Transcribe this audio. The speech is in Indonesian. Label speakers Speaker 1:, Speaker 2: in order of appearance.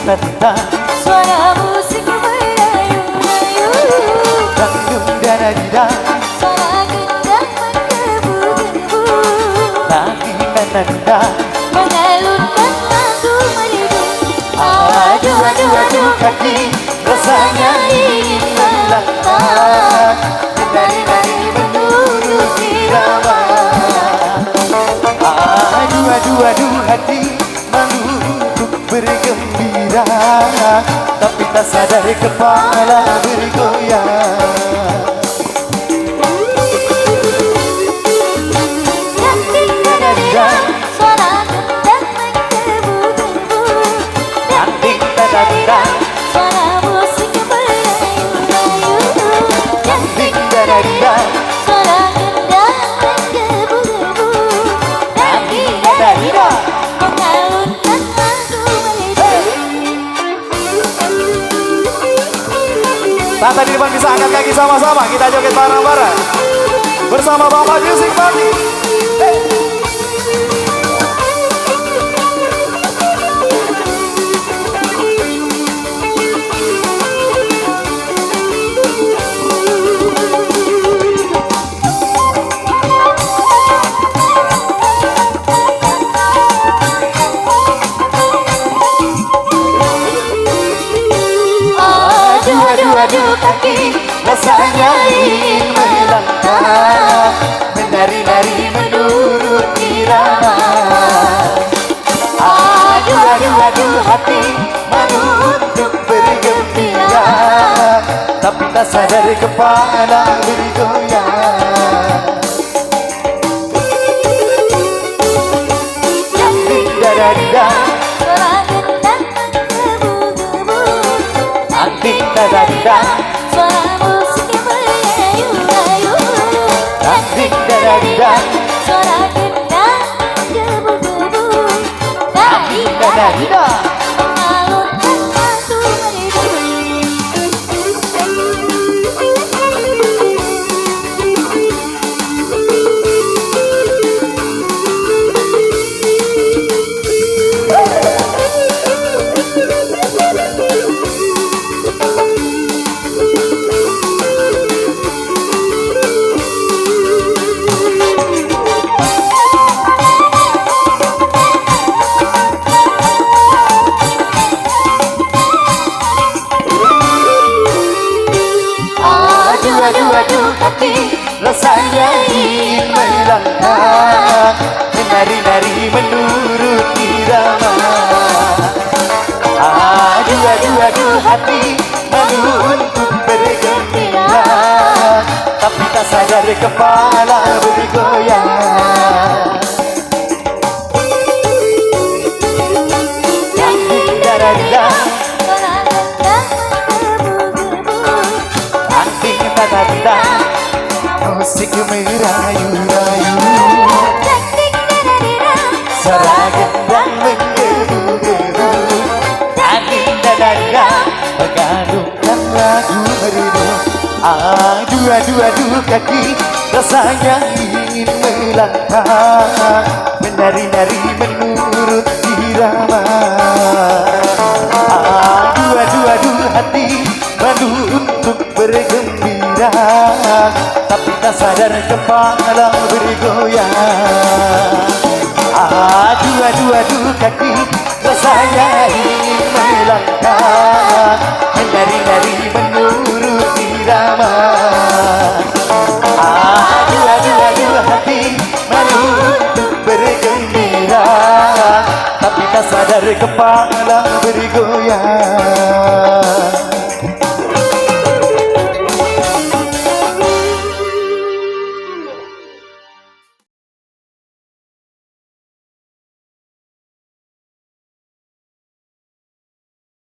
Speaker 1: tata,
Speaker 2: suara musik merayu-rayu.
Speaker 1: dangdung danadida,
Speaker 2: Suara gendang menggebu-gebu.
Speaker 1: lagi menanda.
Speaker 2: Mengalunkan lagu merdu.
Speaker 1: Aduh, aduh, aduh kaki, rasanya ingin melangkah, menari-nari menurut irama. Aduh, aduh, aduh hati, malu untuk bergembira, tapi tak sadar kepala bergoyang.
Speaker 2: Dangding dadadidang, suara gendang menggebu-gebu.
Speaker 1: Dangding dadadidang,
Speaker 2: suara musik merayu-rayu.
Speaker 1: dangding dadadidang,
Speaker 2: suara gendang menggebu-gebu.
Speaker 1: dangding dadadidang.
Speaker 2: Mengalunkan lagu merdu.
Speaker 1: Tata di depan bisa angkat kaki sama-sama, kita joget bareng-bareng bersama Bapak Music Party. Hey.
Speaker 2: Aduh, aduh, aduh kaki,
Speaker 1: Rasanya ingin melangkah, menari-nari menurut irama. Aduh, aduh, aduh hati, malu untuk bergembira, tapi tak sadar kepala bergoyang. Dangding dadadidang,
Speaker 2: suara gendang menggebu-gebu.
Speaker 1: dangding dadadidang,
Speaker 2: Suara musik merayu-rayu.
Speaker 1: dangding dadadidang,
Speaker 2: Suara gendang menggebu-gebu.
Speaker 1: dangding dadadidang.
Speaker 2: Mengalunkan lagu merdu.
Speaker 1: Aduh, aduh, aduh hati, rasanya ingin melangkah, menari-nari menurut irama. Aduh, aduh, aduh hati, malu untuk bergembira, tapi tak sadar kepala bergoyang. Dangding dadadidang,
Speaker 2: Suara gendang menggebu-gebu.
Speaker 1: dangding dadadidang, musik merayu-rayu,
Speaker 2: Dangding dadadidang,
Speaker 1: suara gendang menggebu-gebu. Dangding dadadidang, mengalunkan lagu merdu. Aduh, aduh, aduh kaki, rasanya ingin melangkah, menari-nari menurut irama. Aduh, aduh, aduh hati, malu untuk bergembira, tapi tak sadar kepala bergoyang. Aduh, aduh, aduh kaki, rasanya ingin melangkah, menari-nari menurut irama. Aduh, aduh, aduh hati, malu untuk bergembira, tapi tak sadar kepala bergoyang.